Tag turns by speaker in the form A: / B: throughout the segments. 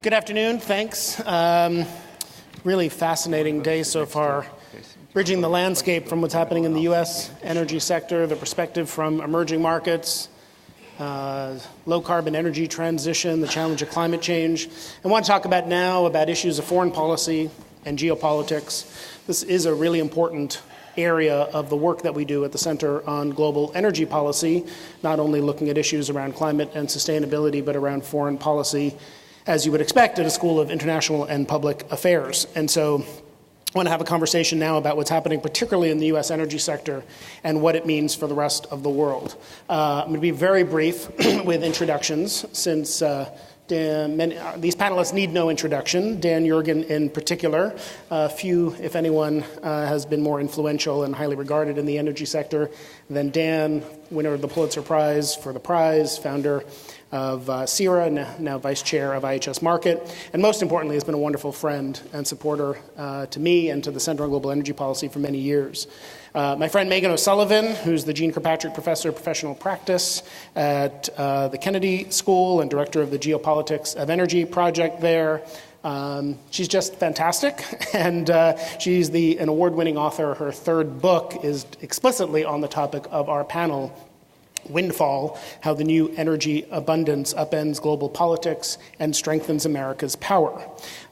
A: Good afternoon, thanks. Really fascinating day so far, bridging the landscape from what's happening in the U.S. energy sector, the perspective from emerging markets, low-carbon energy transition, the challenge of climate change. I want to talk about issues of foreign policy and geopolitics. This is a really important area of the work that we do at the Center on Global Energy Policy, not only looking at issues around climate and sustainability, but around foreign policy, as you would expect at a School of International and Public Affairs. And so I want to have a conversation now about what's happening, particularly in the U.S. energy sector, and what it means for the rest of the world. I'm going to be very brief with introductions, since these panelists need no introduction. Dan Yergin in particular, few, if anyone, has been more influential and highly regarded in the energy sector than Dan, winner of the Pulitzer Prize for the prize, founder of SIPA, now vice chair of IHS Markit, and most importantly has been a wonderful friend and supporter to me and to the Center on Global Energy Policy for many years. My friend Meghan O'Sullivan, who's the Jeane Kirkpatrick Professor of Professional Practice at the Kennedy School and director of the Geopolitics of Energy project there. She's just fantastic, and she's an award-winning author. Her third book is explicitly on the topic of our panel, Windfall: How the New Energy Abundance Upends Global Politics and Strengthens America's Power.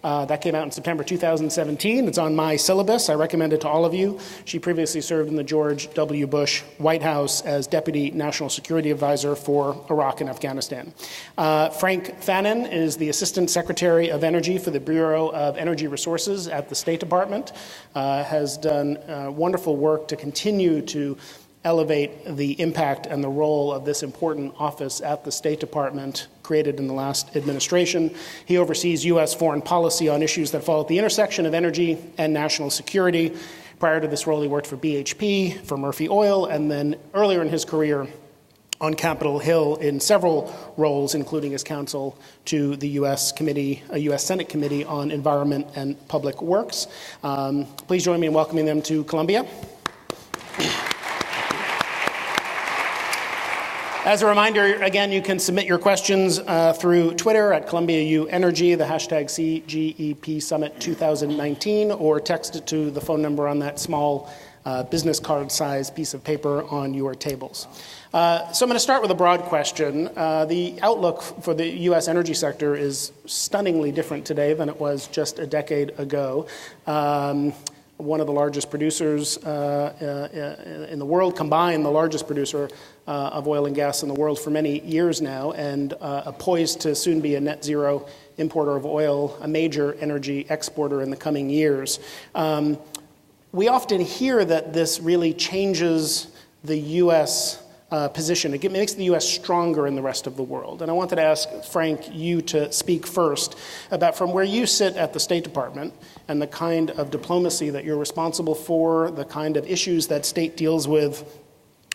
A: That came out in September 2017. It's on my syllabus. I recommend it to all of you. She previously served in the George W. Bush White House as Deputy National Security Advisor for Iraq and Afghanistan. Frank Fannin is the Assistant Secretary of Energy for the Bureau of Energy Resources at the State Department, has done wonderful work to continue to elevate the impact and the role of this important office at the State Department, created in the last administration. He oversees U.S. foreign policy on issues that fall at the intersection of energy and national security. Prior to this role, he worked for BHP, for Murphy Oil, and then earlier in his career on Capitol Hill in several roles, including as counsel to the U.S. Senate Committee on Environment and Public Works. Please join me in welcoming them to Columbia. As a reminder, again, you can submit your questions through Twitter at Columbia U Energy, the hashtag CGEP Summit 2019, or text it to the phone number on that small business card size piece of paper on your tables. So I'm going to start with a broad question. The outlook for the U.S. energy sector is stunningly different today than it was just a decade ago. One of the largest producers in the world, combined the largest producer of oil and gas in the world for many years now, and poised to soon be a net zero importer of oil, a major energy exporter in the coming years. We often hear that this really changes the U.S. position. It makes the U.S. stronger in the rest of the world. And I wanted to ask, Frank, you to speak first about, from where you sit at the State Department and the kind of diplomacy that you're responsible for, the kind of issues that state deals with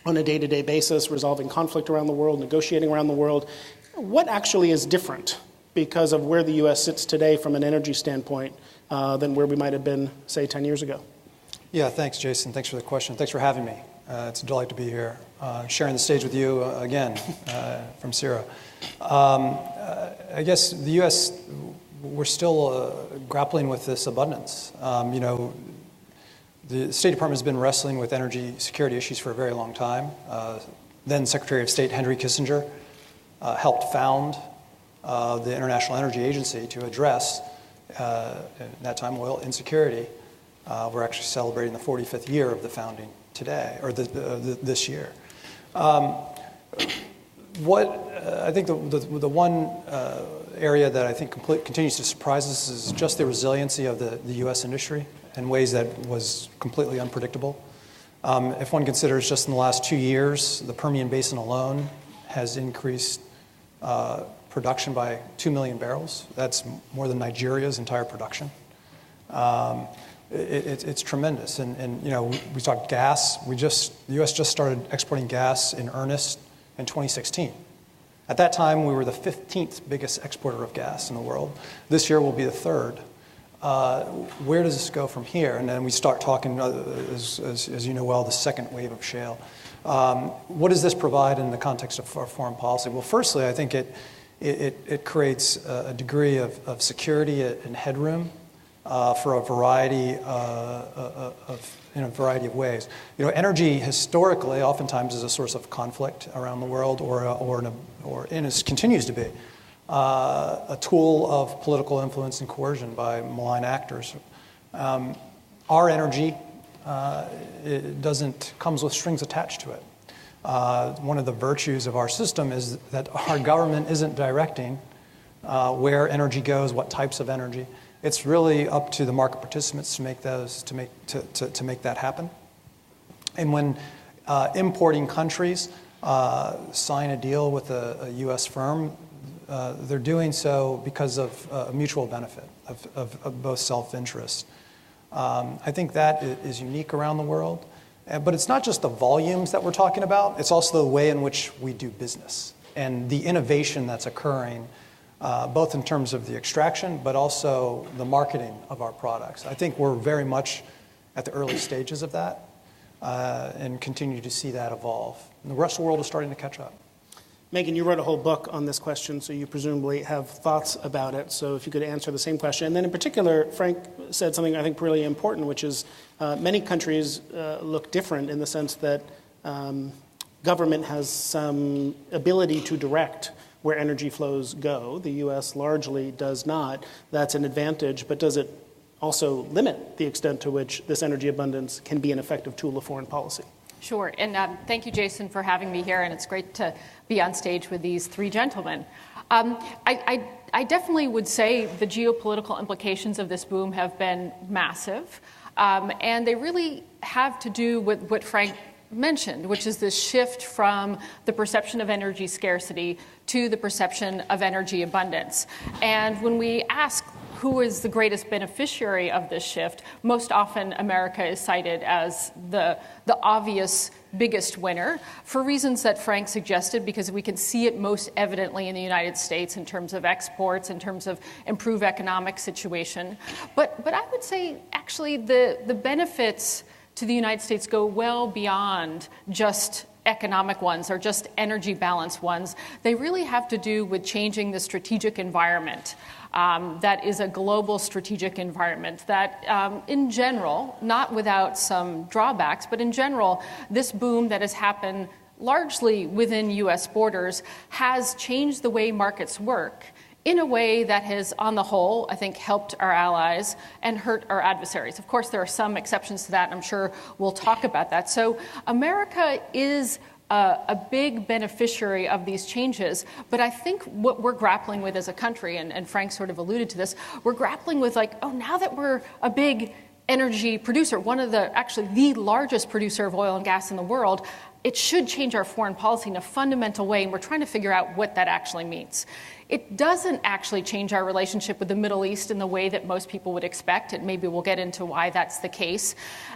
A: on a day-to-day basis, resolving conflict around the world, negotiating around the world. What actually is different because of where the U.S. sits today from an energy standpoint than where we might have been, say, 10 years ago?
B: Yeah, thanks, Jason. Thanks for the question. Thanks for having me. It's a delight to be here, sharing the stage with you again from SIPA. I guess the U.S., we're still grappling with this abundance. The State Department has been wrestling with energy security issues for a very long time. Then Secretary of State Henry Kissinger helped found the International Energy Agency to address, at that time, oil insecurity. We're actually celebrating the 45th year of the founding today, or this year. What I think the one area that I think continues to surprise us is just the resiliency of the U.S. industry in ways that was completely unpredictable. If one considers just in the last 2 years, the Permian Basin alone has increased production by 2 million barrels. That's more than Nigeria's entire production. It's tremendous. And we talked gas. The U.S. just started exporting gas in earnest in 2016. At that time, we were the 15th biggest exporter of gas in the world. This year, we'll be the third. Where does this go from here? And then we start talking, as you know well, the second wave of shale. What does this provide in the context of our foreign policy? Well, firstly, I think it creates a degree of security and headroom for a variety in a variety of ways. Energy historically oftentimes is a source of conflict around the world, and it continues to be a tool of political influence and coercion by malign actors. Our energy comes with strings attached to it. One of the virtues of our system is that our government isn't directing where energy goes, what types of energy. It's really up to the market participants to make that happen. And when importing countries sign a deal with a U.S. firm, they're doing so because of mutual benefit, of both self-interest. I think that is unique around the world. But it's not just the volumes that we're talking about, it's also the way in which we do business and the innovation that's occurring, both in terms of the extraction, but also the marketing of our products. I think we're very much at the early stages of that and continue to see that evolve. And the rest of the world is starting to catch up.
A: Meghan, you wrote a whole book on this question, so you presumably have thoughts about it. So if you could answer the same question. And then in particular, Frank said something I think really important, which is many countries look different in the sense that government has some ability to direct where energy flows go. The U.S. largely does not. That's an advantage, but does it also limit the extent to which this energy abundance can be an effective tool of foreign policy?
C: Sure, and thank you, Jason, for having me here, and it's great to be on stage with these three gentlemen. I definitely would say the geopolitical implications of this boom have been massive, and they really have to do with what Frank mentioned, which is this shift from the perception of energy scarcity to the perception of energy abundance. And when we ask who is the greatest beneficiary of this shift, most often America is cited as the obvious biggest winner for reasons that Frank suggested, because we can see it most evidently in the United States in terms of exports, in terms of improved economic situation. But I would say actually the benefits to the United States go well beyond just economic ones or just energy balance ones. They really have to do with changing the strategic environment. That is a global strategic environment that, in general, not without some drawbacks, but in general, this boom that has happened largely within U.S. borders has changed the way markets work in a way that has, on the whole, I think, helped our allies and hurt our adversaries. Of course, there are some exceptions to that, and I'm sure we'll talk about that. So America is a big beneficiary of these changes, but I think what we're grappling with as a country, and Frank sort of alluded to this, we're grappling with now that we're a big energy producer, actually the largest producer of oil and gas in the world, it should change our foreign policy in a fundamental way, and we're trying to figure out what that actually means. It doesn't actually change our relationship with the Middle East in the way that most people would expect, and maybe we'll get into why that's the case.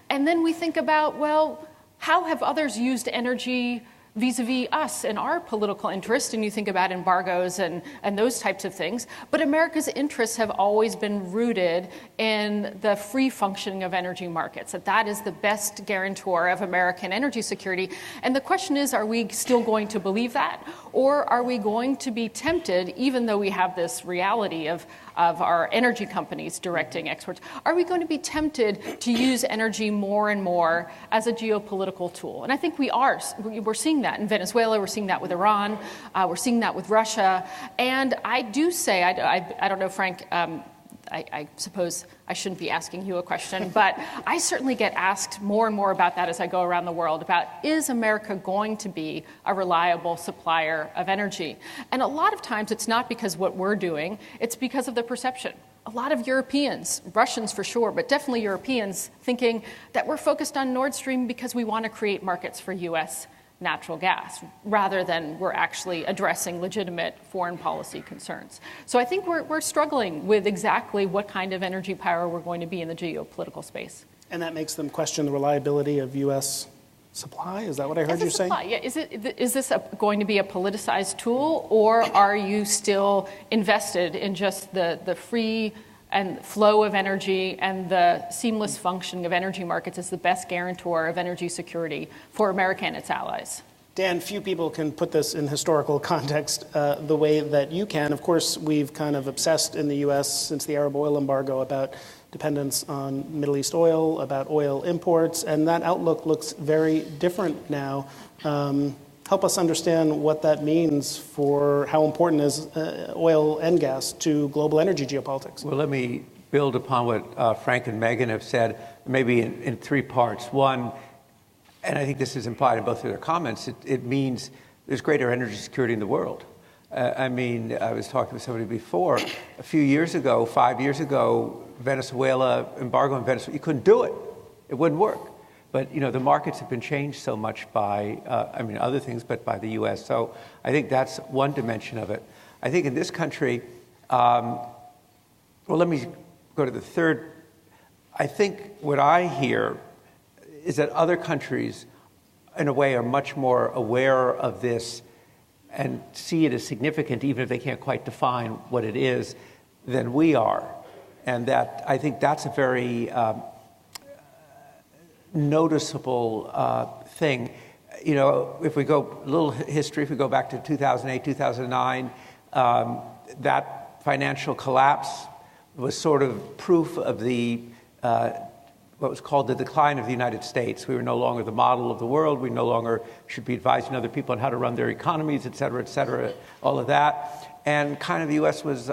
C: And then we think about, well, how have others used energy vis-a-vis us and our political interest? And you think about embargoes and those types of things. But America's interests have always been rooted in the free functioning of energy markets, that is the best guarantor of American energy security. And the question is, are we still going to believe that? Or are we going to be tempted, even though we have this reality of our energy companies directing exports, are we going to be tempted to use energy more and more as a geopolitical tool? And I think we're seeing that in Venezuela, we're seeing that with Iran, we're seeing that with Russia. And I do say, I don't know, Frank, I suppose I shouldn't be asking you a question, but I certainly get asked more and more about that as I go around the world, about is America going to be a reliable supplier of energy? And a lot of times it's not because what we're doing, it's because of the perception. A lot of Europeans, Russians for sure, but definitely Europeans, thinking that we're focused on Nord Stream because we want to create markets for U.S. natural gas, rather than we're actually addressing legitimate foreign policy concerns. So I think we're struggling with exactly what kind of energy power we're going to be in the geopolitical space.
A: And that makes them question the reliability of U.S. supply? Is that what I heard you say?
C: Yeah. Is this going to be a politicized tool, or are you still invested in just the free and flow of energy and the seamless functioning of energy markets as the best guarantor of energy security for America and its allies?
A: Dan, few people can put this in historical context the way that you can. Of course, we've kind of obsessed in the U.S. since the Arab oil embargo about dependence on Middle East oil, about oil imports, and that outlook looks very different now. Help us understand what that means for how important is oil and gas to global energy geopolitics.
D: Well, let me build upon what Frank and Meghan have said, maybe in three parts. One, and I think this is implied in both of their comments, it means there's greater energy security in the world. I mean, I was talking with somebody before, a few years ago, 5 years ago, Venezuela, embargo in Venezuela, you couldn't do it. It wouldn't work. But, the markets have been changed so much by, other things, but by the U.S. So I think that's one dimension of it. I think in this country, well, let me go to the third. I think what I hear is that other countries, in a way, are much more aware of this and see it as significant, even if they can't quite define what it is, than we are. And that I think that's a very noticeable thing. If we go a little history, if we go back to 2008, 2009, that financial collapse was sort of proof of the what was called the decline of the United States. We were no longer the model of the world. We no longer should be advising other people on how to run their economies, et cetera, all of that. And kind of the U.S. was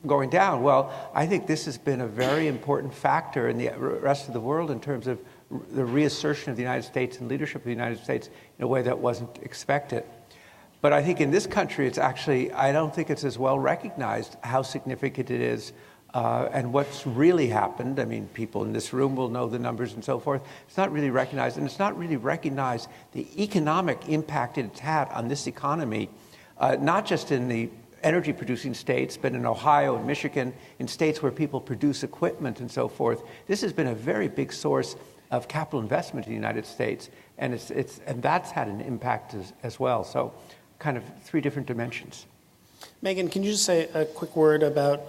D: going down. Well, I think this has been a very important factor in the rest of the world in terms of the reassertion of the United States and leadership of the United States in a way that wasn't expected. But I think in this country, it's actually, I don't think it's as well recognized how significant it is and what's really happened. I mean, people in this room will know the numbers and so forth. It's not really recognized, and it's not really recognized the economic impact it's had on this economy, not just in the energy-producing states, but in Ohio and Michigan, in states where people produce equipment and so forth. This has been a very big source of capital investment in the United States, and and that's had an impact as well. So, kind of three different dimensions.
A: Meghan, can you just say a quick word about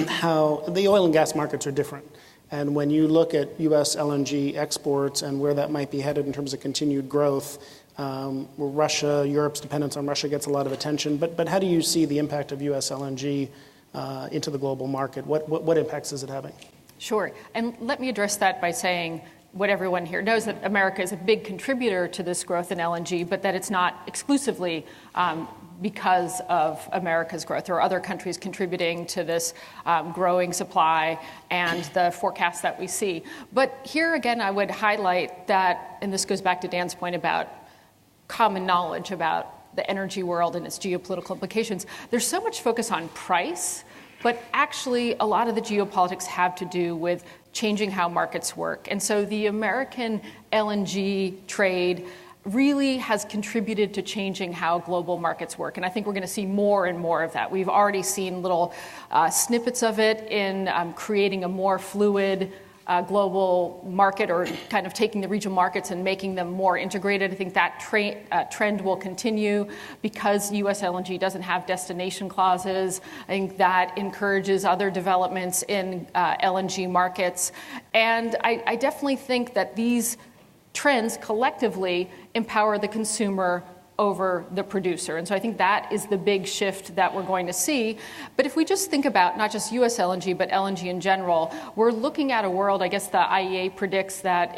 A: how the oil and gas markets are different? And when you look at U.S. LNG exports and where that might be headed in terms of continued growth, Russia, Europe's dependence on Russia gets a lot of attention. But how do you see the impact of U.S. LNG into the global market? What impacts is it having?
C: Sure. And let me address that by saying what everyone here knows, that America is a big contributor to this growth in LNG, but that it's not exclusively because of America's growth. There are other countries contributing to this growing supply and the forecasts that we see. But here again, I would highlight that, and this goes back to Dan's point about common knowledge about the energy world and its geopolitical implications. There's so much focus on price, but actually a lot of the geopolitics have to do with changing how markets work. And so the American LNG trade really has contributed to changing how global markets work. And I think we're going to see more and more of that. We've already seen little snippets of it in creating a more fluid global market, or kind of taking the regional markets and making them more integrated. I think that trend will continue because U.S. LNG doesn't have destination clauses. I think that encourages other developments in LNG markets. And I definitely think that these trends collectively empower the consumer over the producer. And so I think that is the big shift that we're going to see. But if we just think about not just US LNG, but LNG in general, we're looking at a world, I guess the IEA predicts that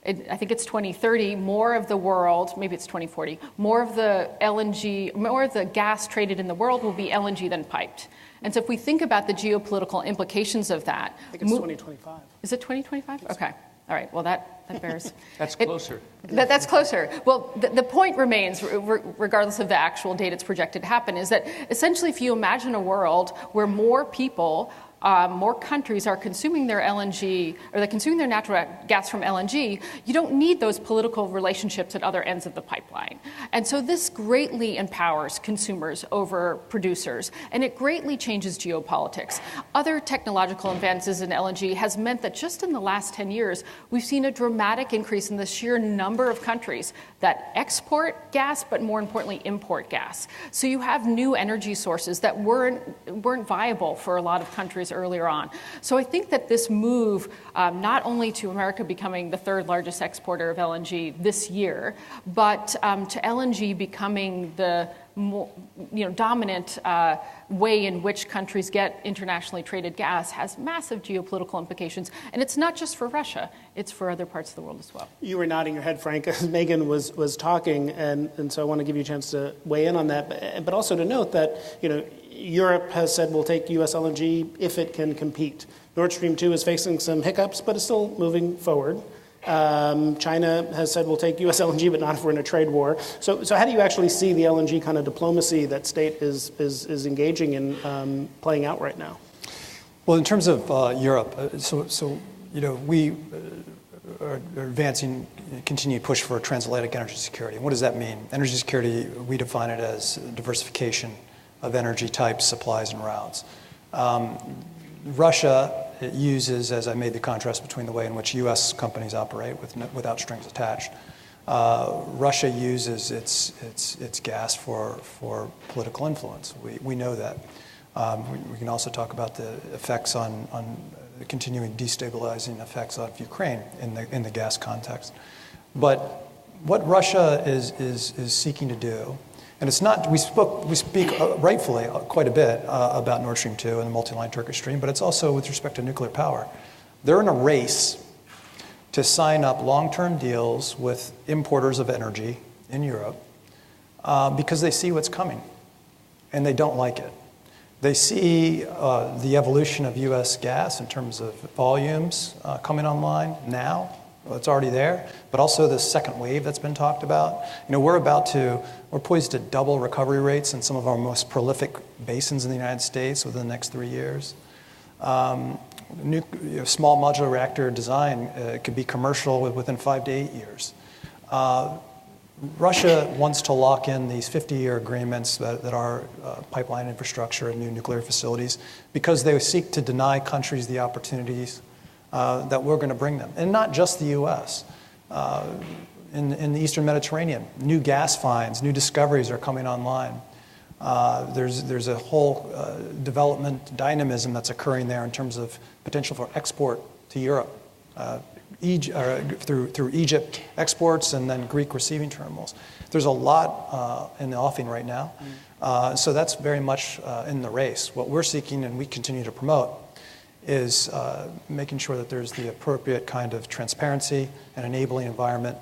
C: I think it's 2030, more of the world, maybe it's 2040, more of the gas traded in the world will be LNG than piped. And so if we think about the geopolitical implications of that.
A: I think it's 2025.
C: Is it 2025? Okay. All right, well, that bears.
D: That's closer.
C: That's closer. Well, the point remains, regardless of the actual date it's projected to happen, is that essentially if you imagine a world where more people, more countries are consuming their LNG, or they're consuming their natural gas from LNG, you don't need those political relationships at other ends of the pipeline. And so this greatly empowers consumers over producers, and it greatly changes geopolitics. Other technological advances in LNG has meant that just in the last 10 years, we've seen a dramatic increase in the sheer number of countries that export gas, but more importantly, import gas. So you have new energy sources that weren't viable for a lot of countries years earlier on. So I think that this move, not only to America becoming the third largest exporter of LNG this year, but to LNG becoming the more, dominant way in which countries get internationally traded gas has massive geopolitical implications. And it's not just for Russia, it's for other parts of the world as well.
A: You were nodding your head, Frank, as Meghan was talking, and so I want to give you a chance to weigh in on that, but also to note that, Europe has said we'll take U.S. LNG if it can compete. Nord Stream 2 is facing some hiccups, but it's still moving forward. China has said we'll take U.S. LNG, but not if we're in a trade war. So how do you actually see the LNG kind of diplomacy that state is engaging in playing out right now?
B: Well, in terms of Europe, we are advancing continued push for transatlantic energy security. And what does that mean? Energy security, we define it as diversification of energy types, supplies, and routes. Russia uses, as I made the contrast between the way in which U.S. companies operate without strings attached, Russia uses its gas for political influence. We know that. We can also talk about the effects on the continuing destabilizing effects of Ukraine in the gas context. But what Russia is seeking to do, and it's not, we speak rightfully quite a bit about Nord Stream 2 and the multi-line Turkish Stream, but it's also with respect to nuclear power. They're in a race to sign up long-term deals with importers of energy in Europe because they see what's coming, and they don't like it. They see the evolution of U.S. gas in terms of volumes coming online now. Well, it's already there, but also the second wave that's been talked about. We're poised to double recovery rates in some of our most prolific basins in the United States within the next 3 years. Small modular reactor design could be commercial within 5 to 8 years. Russia wants to lock in these 50-year agreements that are pipeline infrastructure and new nuclear facilities because they seek to deny countries the opportunities that we're going to bring them. And not just the U.S. In the Eastern Mediterranean, new gas finds, new discoveries are coming online. There's a whole development dynamism that's occurring there in terms of potential for export to Europe. Through Egypt exports and then Greek receiving terminals. There's a lot in the offing right now. So that's very much in the race. What we're seeking and we continue to promote is making sure that there's the appropriate kind of transparency and enabling environment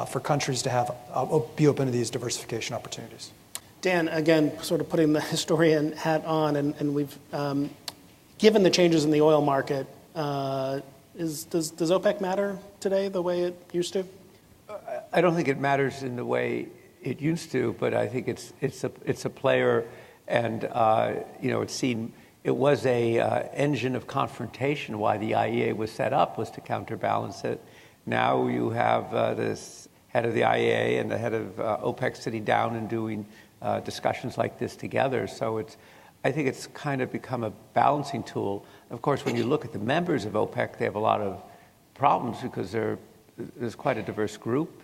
B: for countries to be open to these diversification opportunities.
A: Dan, again, sort of putting the historian hat on, and we've given the changes in the oil market, does OPEC matter today the way it used to?
D: I don't think it matters in the way it used to, but I think it's a player, and it was a engine of confrontation. Why the IEA was set up was to counterbalance it. Now you have this head of the IEA and the head of OPEC sitting down and doing discussions like this together. So I think it's kind of become a balancing tool. Of course, when you look at the members of OPEC, they have a lot of problems because there's quite a diverse group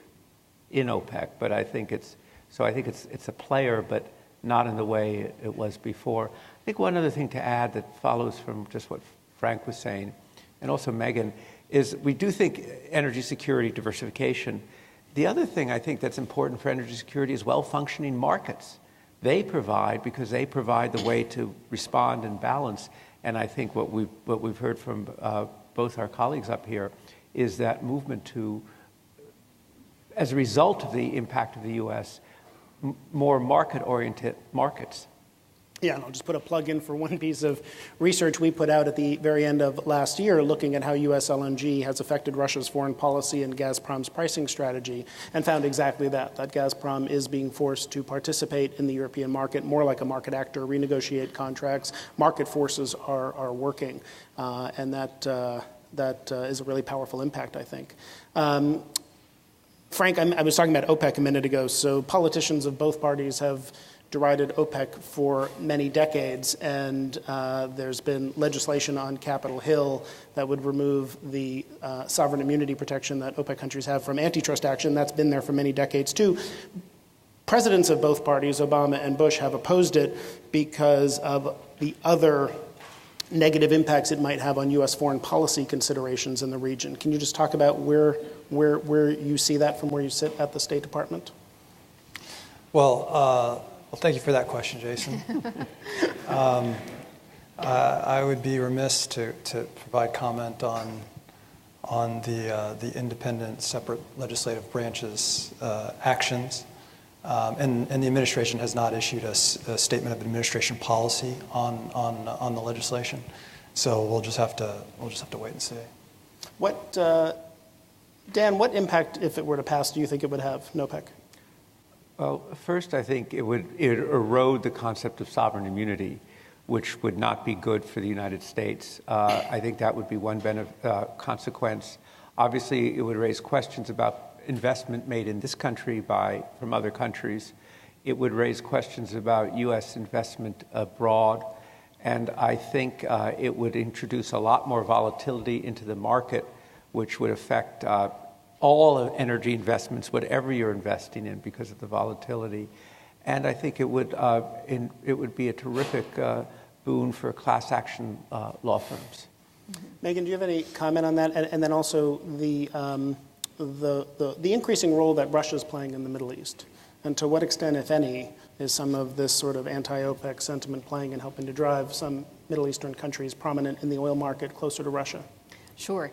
D: in OPEC. But I think it's a player, but not in the way it was before. I think one other thing to add that follows from just what Frank was saying, and also Meghan, is we do think energy security diversification. The other thing I think that's important for energy security is well-functioning markets. They provide the way to respond and balance. And I think what we've heard from both our colleagues up here is that movement to, as a result of the impact of the U.S., more market-oriented markets.
A: Yeah, and I'll just put a plug in for one piece of research we put out at the very end of last year looking at how U.S. LNG has affected Russia's foreign policy and Gazprom's pricing strategy, and found exactly that Gazprom is being forced to participate in the European market more like a market actor, renegotiate contracts. Market forces are working, and that is a really powerful impact, I think. Frank, I was talking about OPEC a minute ago, so politicians of both parties have derided OPEC for many decades, and there's been legislation on Capitol Hill that would remove the sovereign immunity protection that OPEC countries have from antitrust action. That's been there for many decades too. Presidents of both parties, Obama and Bush, have opposed it because of the other negative impacts it might have on U.S. foreign policy considerations in the region. Can you just talk about where you see that from where you sit at the State Department?
B: Well, thank you for that question, Jason. I would be remiss to provide comment on the independent, separate legislative branches' actions. And the administration has not issued a statement of administration policy on the legislation, so we'll just have to wait and see.
A: Dan, what impact, if it were to pass, do you think it would have, NOPEC?
D: Well, first, I think it would erode the concept of sovereign immunity, which would not be good for the United States. I think that would be one consequence. Obviously, it would raise questions about investment made in this country from other countries. It would raise questions about U.S. investment abroad. And I think it would introduce a lot more volatility into the market, which would affect all energy investments, whatever you're investing in, because of the volatility. And I think it would be a terrific boon for class action law firms.
A: Meghan, do you have any comment on that? And then also the increasing role that Russia is playing in the Middle East, and to what extent, if any, is some of this sort of anti-OPEC sentiment playing and helping to drive some Middle Eastern countries prominent in the oil market closer to Russia?
C: Sure.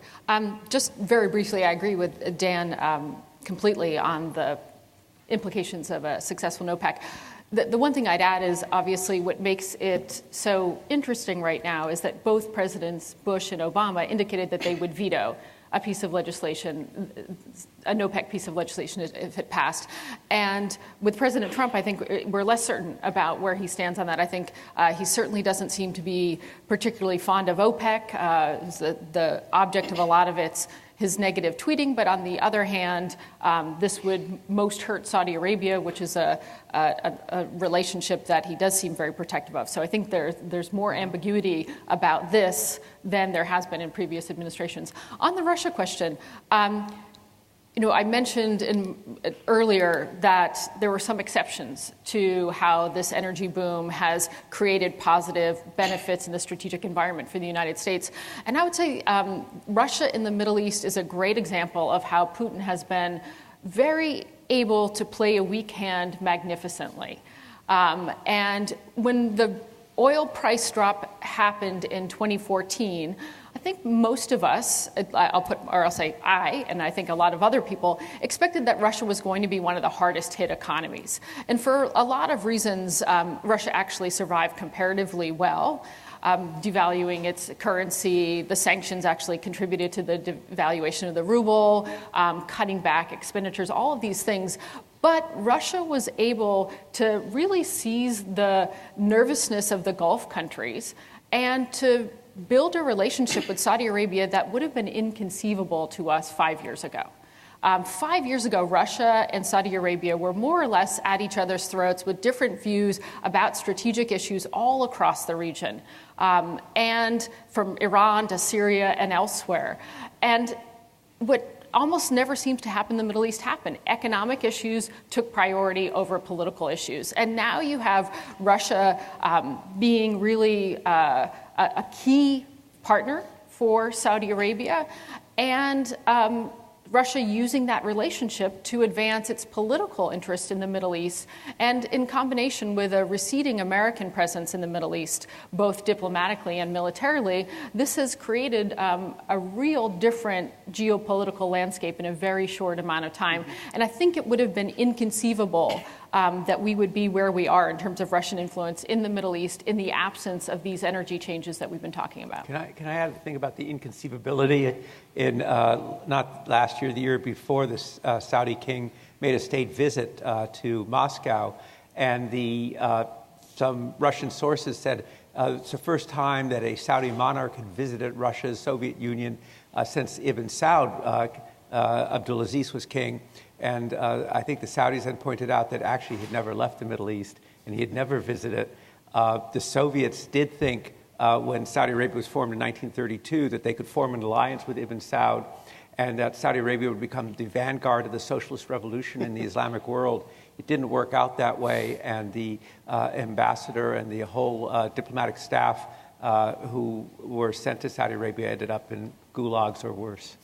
C: Just very briefly, I agree with Dan completely on the implications of a successful NOPEC. The one thing I'd add is obviously what makes it so interesting right now is that both Presidents Bush and Obama indicated that they would veto a piece of legislation, a NOPEC piece of legislation if it passed. And with President Trump, I think we're less certain about where he stands on that. I think he certainly doesn't seem to be particularly fond of OPEC. The object of a lot of his negative tweeting, but on the other hand, this would most hurt Saudi Arabia, which is a relationship that he does seem very protective of. So I think there's more ambiguity about this than there has been in previous administrations. On the Russia question, I mentioned earlier that there were some exceptions to how this energy boom has created positive benefits in the strategic environment for the United States. And I would say Russia in the Middle East is a great example of how Putin has been very able to play a weak hand magnificently. And when the oil price drop happened in 2014, I think most of us, I'll say I, and I think a lot of other people, expected that Russia was going to be one of the hardest hit economies. And for a lot of reasons, Russia actually survived comparatively well. Devaluing its currency, the sanctions actually contributed to the devaluation of the ruble, cutting back expenditures, all of these things. But Russia was able to really seize the nervousness of the Gulf countries and to build a relationship with Saudi Arabia that would have been inconceivable to us 5 years ago. 5 years ago, Russia and Saudi Arabia were more or less at each other's throats with different views about strategic issues all across the region, and from Iran to Syria and elsewhere. And what almost never seems to happen in the Middle East happened. Economic issues took priority over political issues. And now you have Russia being really a key partner for Saudi Arabia, and Russia using that relationship to advance its political interest in the Middle East, and in combination with a receding American presence in the Middle East, both diplomatically and militarily, this has created a real different geopolitical landscape in a very short amount of time. And I think it would have been inconceivable that we would be where we are in terms of Russian influence in the Middle East in the absence of these energy changes that we've been talking about.
D: Can I add a thing about the inconceivability? In not last year, the year before, this Saudi king made a state visit to Moscow, and some Russian sources said it's the first time that a Saudi monarch had visited Russia's Soviet Union since Ibn Saud, Abdulaziz, was king. And I think the Saudis had pointed out that actually he'd never left the Middle East and he had never visited. The Soviets did think when Saudi Arabia was formed in 1932 that they could form an alliance with Ibn Saud and that Saudi Arabia would become the vanguard of the socialist revolution in the Islamic world. It didn't work out that way, and the ambassador and the whole diplomatic staff who were sent to Saudi Arabia ended up in gulags or worse.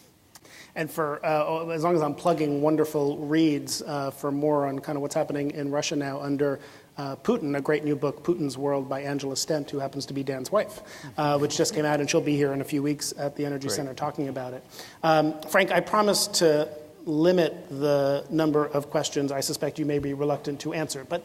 A: And for as long as I'm plugging wonderful reads for more on kind of what's happening in Russia now under Putin, a great new book, Putin's World by Angela Stent, who happens to be Dan's wife, which just came out, and she'll be here in a few weeks at the Energy Center talking about it. Frank, I promised to limit the number of questions I suspect you may be reluctant to answer, but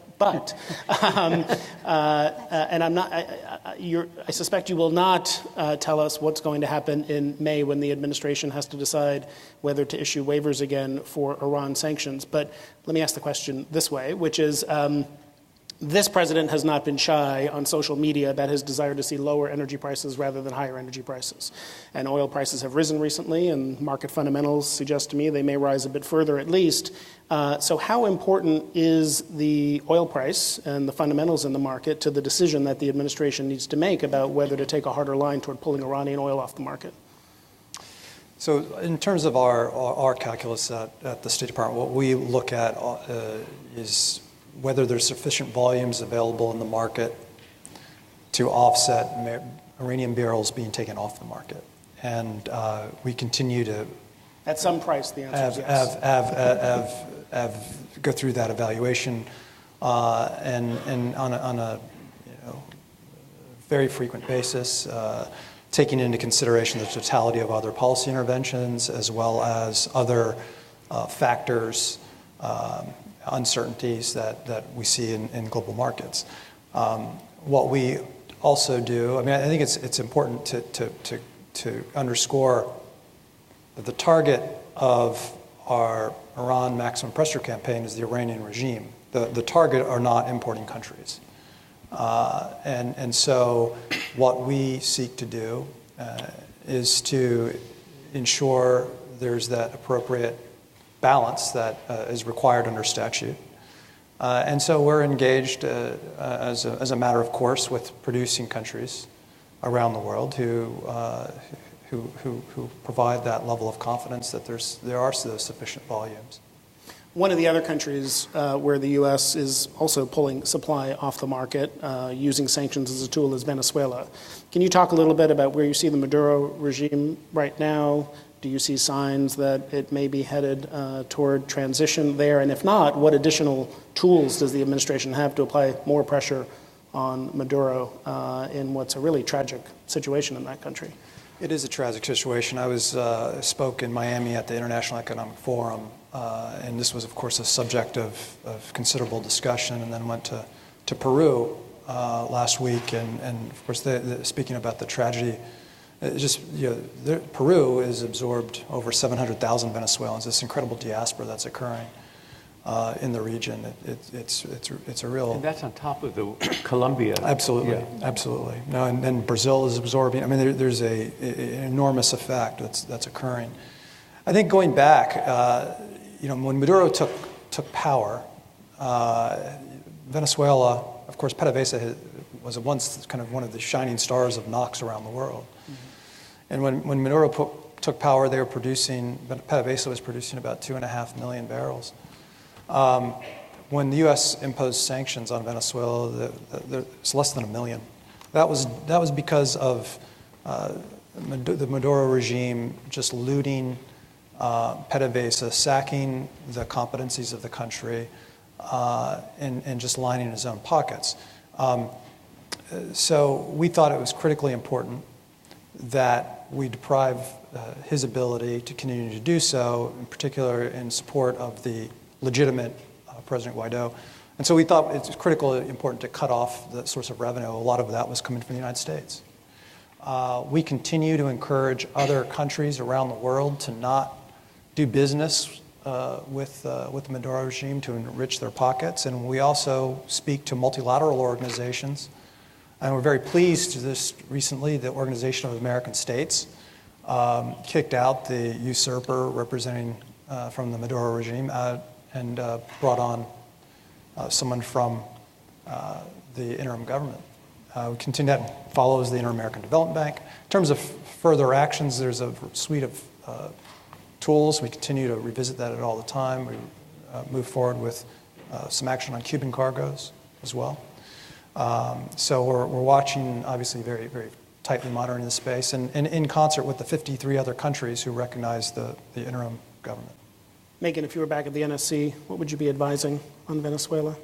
A: and I'm not. I suspect you will not tell us what's going to happen in May when the administration has to decide whether to issue waivers again for Iran sanctions. But let me ask the question this way, which is. This president has not been shy on social media about his desire to see lower energy prices rather than higher energy prices. And oil prices have risen recently, and market fundamentals suggest to me they may rise a bit further at least. So how important is the oil price and the fundamentals in the market to the decision that the administration needs to make about whether to take a harder line toward pulling Iranian oil off the market?
B: So in terms of our calculus at the State Department, what we look at is whether there's sufficient volumes available in the market to offset Iranian barrels being taken off the market. And we continue to...
A: At some price, the answer is yes.
B: Go through that evaluation and on a very frequent basis, taking into consideration the totality of other policy interventions as well as other factors, uncertainties that we see in global markets. What we also do, I think it's important to underscore that the target of our Iran maximum pressure campaign is the Iranian regime. The target are not importing countries. And so what we seek to do is to ensure there's that appropriate balance that is required under statute. And so we're engaged as a matter of course with producing countries around the world who provide that level of confidence that there are those sufficient volumes.
A: One of the other countries where the U.S. is also pulling supply off the market using sanctions as a tool is Venezuela. Can you talk a little bit about where you see the Maduro regime right now? Do you see signs that it may be headed toward transition there? And if not, what additional tools does the administration have to apply more pressure on Maduro in what's a really tragic situation in that country?
B: It is a tragic situation. I spoke in Miami at the International Economic Forum, and this was, of course, a subject of considerable discussion, and then went to Peru last week, and of course, speaking about the tragedy. Peru has absorbed over 700,000 Venezuelans. This incredible diaspora that's occurring in the region. It's a real.
D: And that's on top of the Colombia.
B: Absolutely, absolutely. No, and Brazil is absorbing. There's an enormous effect that's occurring. I think going back, when Maduro took power, Venezuela, of course, PDVSA was once kind of one of the shining stars of NOx around the world. And when Maduro took power, PDVSA was producing about 2.5 million barrels. When the U.S. imposed sanctions on Venezuela, it's less than 1 million. That was because of the Maduro regime just looting PDVSA, sacking the competencies of the country, and just lining his own pockets. So we thought it was critically important that we deprive his ability to continue to do so, in particular in support of the legitimate President Guaido. And so we thought it's critically important to cut off the source of revenue. A lot of that was coming from the United States. We continue to encourage other countries around the world to not do business with the Maduro regime to enrich their pockets. And we also speak to multilateral organizations. And we're very pleased to this recently, the Organization of American States kicked out the usurper representing from the Maduro regime and brought on someone from the interim government. We continue that follows the Inter-American Development Bank. In terms of further actions, there's a suite of tools. We continue to revisit that all the time. We move forward with some action on Cuban cargoes as well. So we're watching, obviously, very, very tightly monitoring the space, and in concert with the 53 other countries who recognize the interim government.
A: Meghan, if you were back at the NSC, what would you be advising on Venezuela?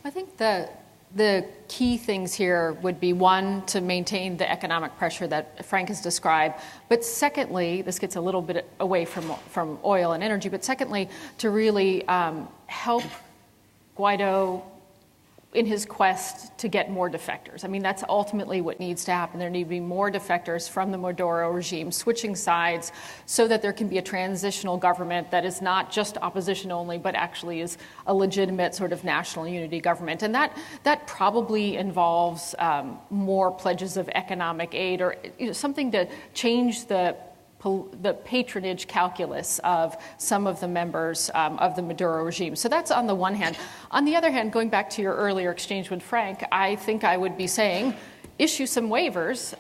C: I think the key things here would be, one, to maintain the economic pressure that Frank has described, but secondly, this gets a little bit away from oil and energy, but secondly, to really help Guaido in his quest to get more defectors. I mean, that's ultimately what needs to happen. There need to be more defectors from the Maduro regime, switching sides, so that there can be a transitional government that is not just opposition only, but actually is a legitimate sort of national unity government. And that probably involves more pledges of economic aid, or something to change the patronage calculus of some of the members of the Maduro regime. So that's on the one hand. On the other hand, going back to your earlier exchange with Frank, I think I would be saying, issue some waivers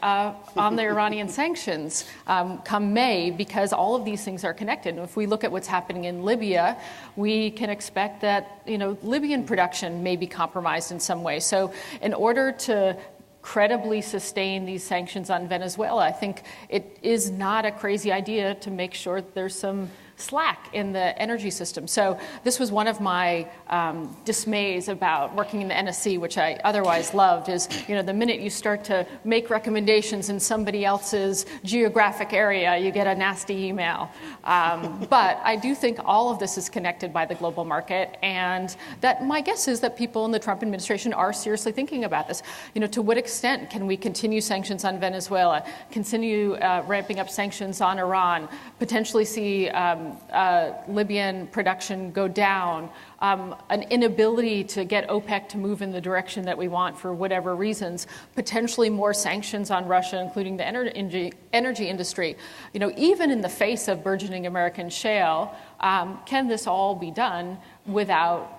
C: on the Iranian sanctions come May, because all of these things are connected. And if we look at what's happening in Libya, we can expect that Libyan production may be compromised in some way. So in order to credibly sustain these sanctions on Venezuela, I think it is not a crazy idea to make sure there's some slack in the energy system. So this was one of my dismays about working in the NSC, which I otherwise loved, is the minute you start to make recommendations in somebody else's geographic area, you get a nasty email. But I do think all of this is connected by the global market, and that my guess is that people in the Trump administration are seriously thinking about this. To what extent can we continue sanctions on Venezuela, continue ramping up sanctions on Iran, potentially see Libyan production go down, an inability to get OPEC to move in the direction that we want for whatever reasons, potentially more sanctions on Russia, including the energy industry. Even in the face of burgeoning American shale, can this all be done without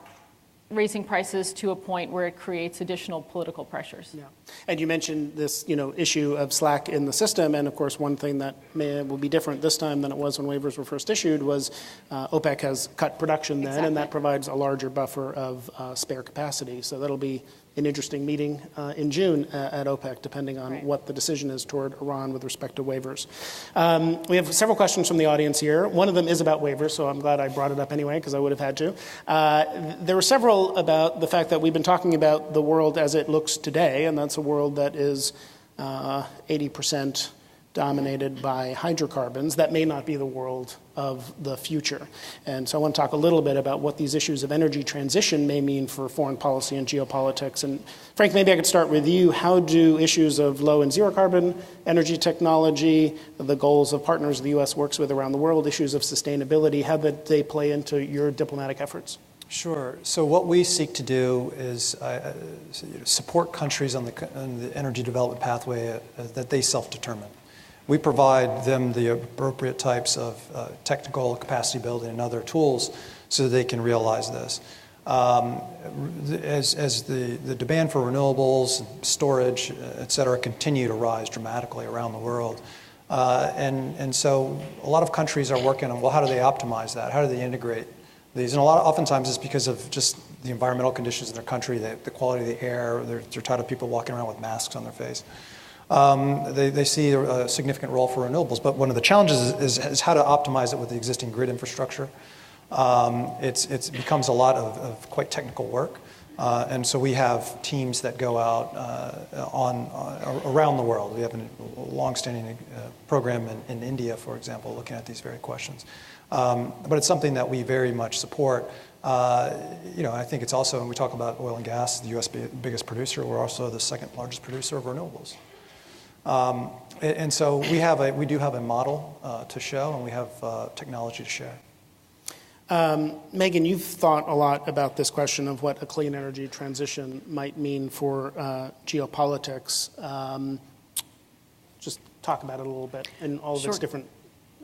C: raising prices to a point where it creates additional political pressures?
A: Yeah. And you mentioned this, issue of slack in the system, and of course, one thing that will be different this time than it was when waivers were first issued was OPEC has cut production then, and that provides a larger buffer of spare capacity. So that'll be an interesting meeting in June at OPEC, depending on what the decision is toward Iran with respect to waivers. We have several questions from the audience here. One of them is about waivers, so I'm glad I brought it up anyway, because I would have had to. There were several about the fact that we've been talking about the world as it looks today, and that's a world that is 80% dominated by hydrocarbons. That may not be the world of the future. And so I want to talk a little bit about what these issues of energy transition may mean for foreign policy and geopolitics. And Frank, maybe I could start with you. How do issues of low and zero carbon energy technology, the goals of partners the U.S. works with around the world, issues of sustainability, how did they play into your diplomatic efforts?
B: Sure. So what we seek to do is support countries on the energy development pathway that they self-determine. We provide them the appropriate types of technical capacity building and other tools so that they can realize this. As the demand for renewables, storage, et cetera, continue to rise dramatically around the world. And so a lot of countries are working on, well, how do they optimize that? How do they integrate these? And oftentimes it's because of just the environmental conditions in their country, the quality of the air. They're tired of people walking around with masks on their face. They see a significant role for renewables, but one of the challenges is how to optimize it with the existing grid infrastructure. It becomes a lot of quite technical work, and so we have teams that go out around the world. We have a long-standing program in India, for example, looking at these very questions. But it's something that we very much support. I think it's also, when we talk about oil and gas, the U.S. biggest producer, we're also the second largest producer of renewables. And so we do have a model to show, and we have technology to share.
A: Meghan, you've thought a lot about this question of what a clean energy transition might mean for geopolitics. Just talk about it a little bit in all of its different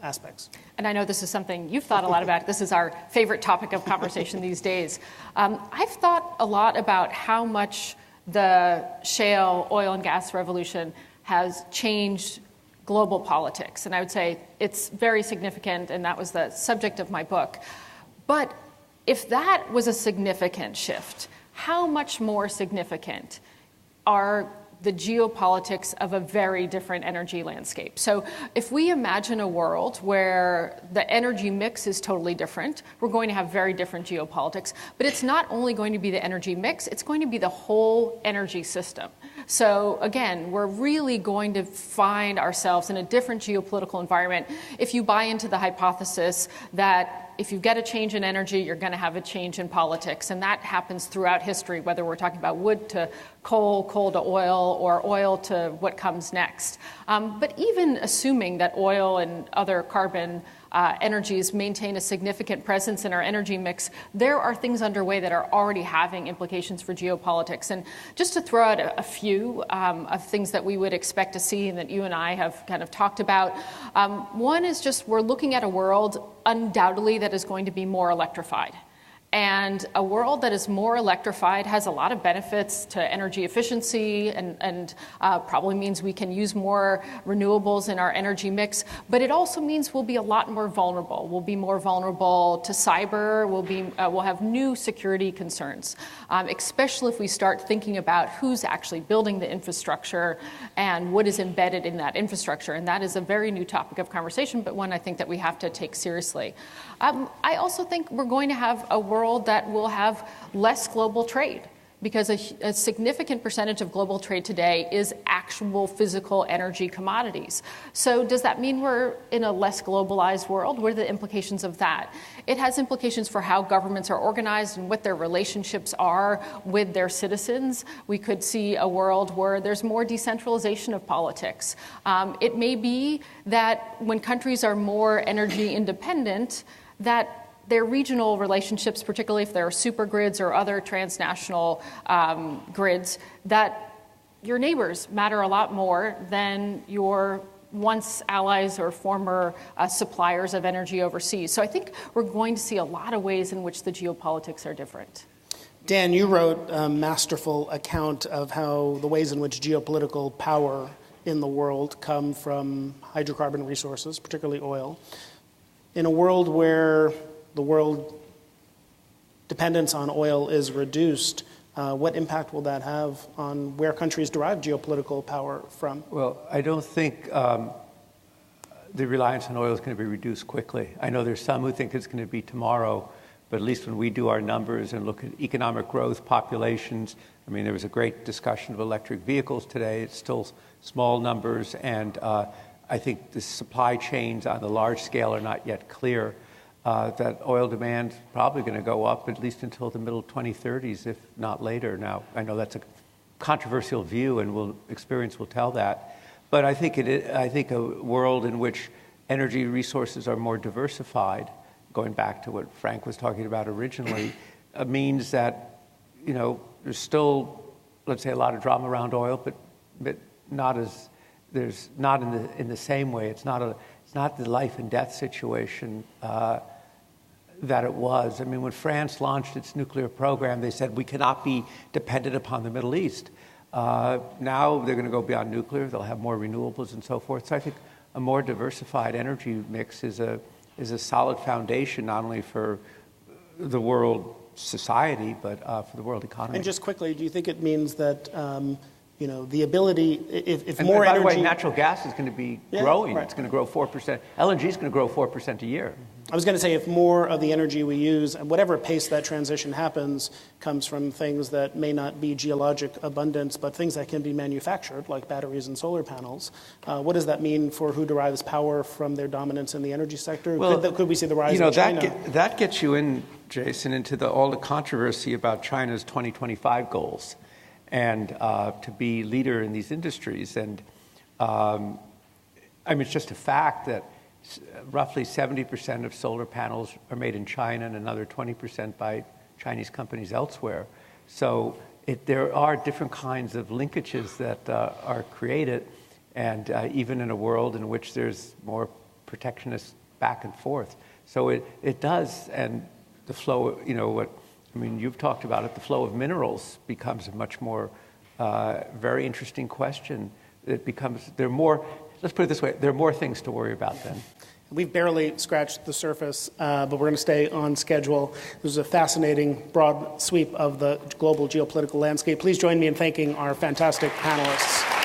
A: aspects.
C: And I know this is something you've thought a lot about. This is our favorite topic of conversation these days. I've thought a lot about how much the shale oil and gas revolution has changed global politics. And I would say it's very significant, and that was the subject of my book. But if that was a significant shift, how much more significant are the geopolitics of a very different energy landscape. So if we imagine a world where the energy mix is totally different, we're going to have very different geopolitics. But it's not only going to be the energy mix, it's going to be the whole energy system. So again, we're really going to find ourselves in a different geopolitical environment if you buy into the hypothesis that if you get a change in energy, you're going to have a change in politics. And that happens throughout history, whether we're talking about wood to coal, coal to oil, or oil to what comes next. But even assuming that oil and other carbon energies maintain a significant presence in our energy mix, there are things underway that are already having implications for geopolitics. And just to throw out a few of things that we would expect to see and that you and I have kind of talked about, one is just we're looking at a world undoubtedly that is going to be more electrified. And a world that is more electrified has a lot of benefits to energy efficiency and probably means we can use more renewables in our energy mix. But it also means we'll be a lot more vulnerable. We'll be more vulnerable to cyber. We'll have new security concerns, especially if we start thinking about who's actually building the infrastructure and what is embedded in that infrastructure. And that is a very new topic of conversation, but one I think that we have to take seriously. I also think we're going to have a world that will have less global trade because a significant percentage of global trade today is actual physical energy commodities. So does that mean we're in a less globalized world? What are the implications of that? It has implications for how governments are organized and what their relationships are with their citizens. We could see a world where there's more decentralization of politics. It may be that when countries are more energy independent, that their regional relationships, particularly if there are super grids or other transnational grids, that your neighbors matter a lot more than your once allies or former suppliers of energy overseas. So I think we're going to see a lot of ways in which the geopolitics are different.
A: Dan, you wrote a masterful account of how the ways in which geopolitical power in the world come from hydrocarbon resources, particularly oil. In a world where the world dependence on oil is reduced, what impact will that have on where countries derive geopolitical power from?
D: Well, I don't think the reliance on oil is going to be reduced quickly. I know there's some who think it's going to be tomorrow, but at least when we do our numbers and look at economic growth, populations, I mean, there was a great discussion of electric vehicles today. It's still small numbers, and I think the supply chains on the large scale are not yet clear. That oil demand is probably going to go up at least until the middle 2030s, if not later. Now, I know that's a controversial view, and experience will tell that. But I think a world in which energy resources are more diversified, going back to what Frank was talking about originally, means that there's still, let's say, a lot of drama around oil, but not as there's not in the same way. It's not the life and death situation that it was. I mean, when France launched its nuclear program, they said we cannot be dependent upon the Middle East. Now they're going to go beyond nuclear. They'll have more renewables and so forth. So I think a more diversified energy mix is a solid foundation, not only for the world society, but for the world economy.
A: And just quickly, do you think it means that the ability, if
D: and
A: more
D: by
A: energy...
D: the way, natural gas is going to be growing.
A: Right.
D: It's going to grow 4%. LNG is going to grow 4% a year.
A: I was going to say, if more of the energy we use, at whatever pace that transition happens, comes from things that may not be geologic abundance, but things that can be manufactured, like batteries and solar panels, what does that mean for who derives power from their dominance in the energy sector? Well, could we see the rise of China?
D: That gets you in, Jason, into all the controversy about China's 2025 goals and to be leader in these industries. And I mean, it's just a fact that roughly 70% of solar panels are made in China and another 20% by Chinese companies elsewhere. So there are different kinds of linkages that are created, and even in a world in which there's more protectionist back and forth. So it does, and the flow, you've talked about it, the flow of minerals becomes a much more very interesting question. Let's put it this way, there are more things to worry about then.
A: We've barely scratched the surface, but we're going to stay on schedule. This is a fascinating, broad sweep of the global geopolitical landscape. Please join me in thanking our fantastic panelists.